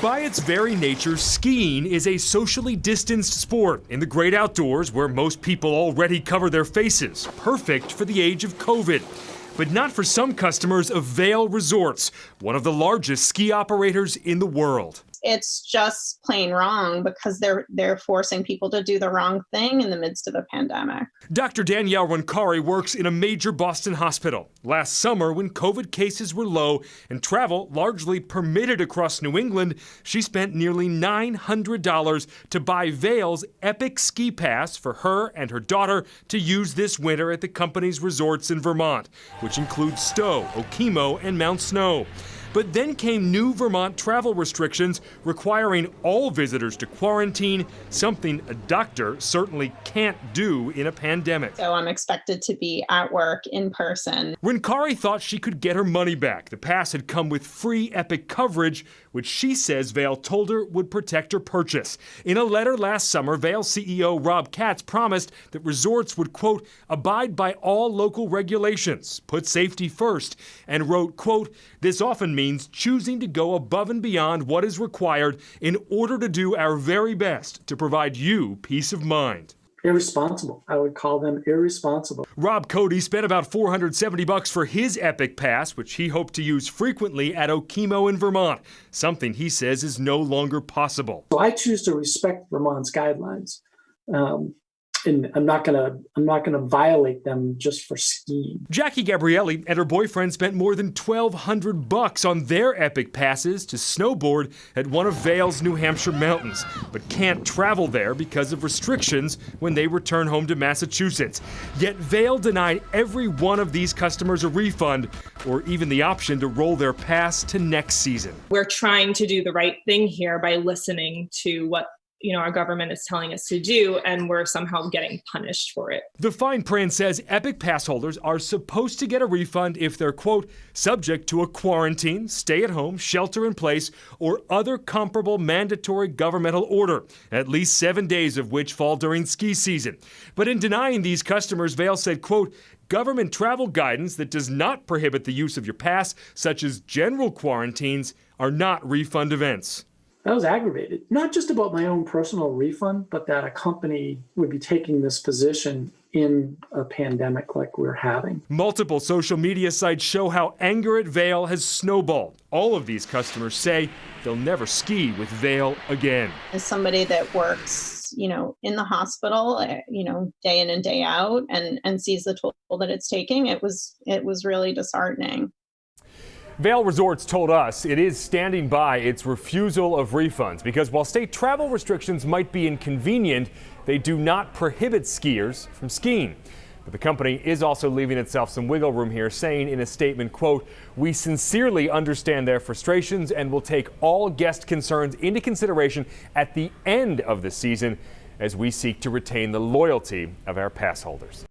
By its very nature, skiing is a socially distanced sport in the great outdoors where most people already cover their faces, perfect for the age of COVID. But not for some customers of Vail Resorts, one of the largest ski operators in the world. It's just plain wrong because they're forcing people to do the wrong thing in the midst of a pandemic. Dr. Danielle Roncari works in a major Boston hospital. Last summer, when COVID cases were low and travel largely permitted across New England, she spent nearly $900 to buy Vail's Epic Ski Pass for her and her daughter to use this winter at the company's resorts in Vermont, which includes Stowe, Okemo, and Mount Snow. But then came new Vermont travel restrictions requiring all visitors to quarantine, something a doctor certainly can't do in a pandemic. So I'm expected to be at work in person. Roncari thought she could get her money back. The pass had come with free Epic coverage, which she says Vail told her would protect her purchase. In a letter last summer, Vail CEO Rob Katz promised that resorts would, quote, abide by all local regulations, put safety first, and wrote, quote, this often means choosing to go above and beyond what is required in order to do our very best to provide you peace of mind. Irresponsible. I would call them irresponsible. Rob Cody spent about $470 for his Epic Pass, which he hoped to use frequently at Okemo in Vermont, something he says is no longer possible. So I choose to respect Vermont's guidelines. And I'm not gonna violate them just for skiing. Jackie Gabrielli and her boyfriend spent more than $1,200 on their Epic passes to snowboard at one of Vail's New Hampshire mountains, but can't travel there because of restrictions when they return home to Massachusetts. Yet Vail denied every one of these customers a refund or even the option to roll their pass to next season. We're trying to do the right thing here by listening to what our government is telling us to do, and we're somehow getting punished for it. The fine print says Epic Pass holders are supposed to get a refund if they're, quote, subject to a quarantine, stay at home, shelter in place, or other comparable mandatory governmental order, at least 7 days of which fall during ski season. But in denying these customers, Vail said, quote, government travel guidance that does not prohibit the use of your pass, such as general quarantines, are not refund events. I was aggravated, not just about my own personal refund, but that a company would be taking this position in a pandemic like we're having. Multiple social media sites show how anger at Vail has snowballed. All of these customers say they'll never ski with Vail again. As somebody that works, in the hospital, day in and day out and sees the toll that it's taking, it was really disheartening. Vail Resorts told us it is standing by its refusal of refunds because while state travel restrictions might be inconvenient, they do not prohibit skiers from skiing. But the company is also leaving itself some wiggle room here, saying in a statement, quote, we sincerely understand their frustrations and will take all guest concerns into consideration at the end of the season as we seek to retain the loyalty of our pass holders.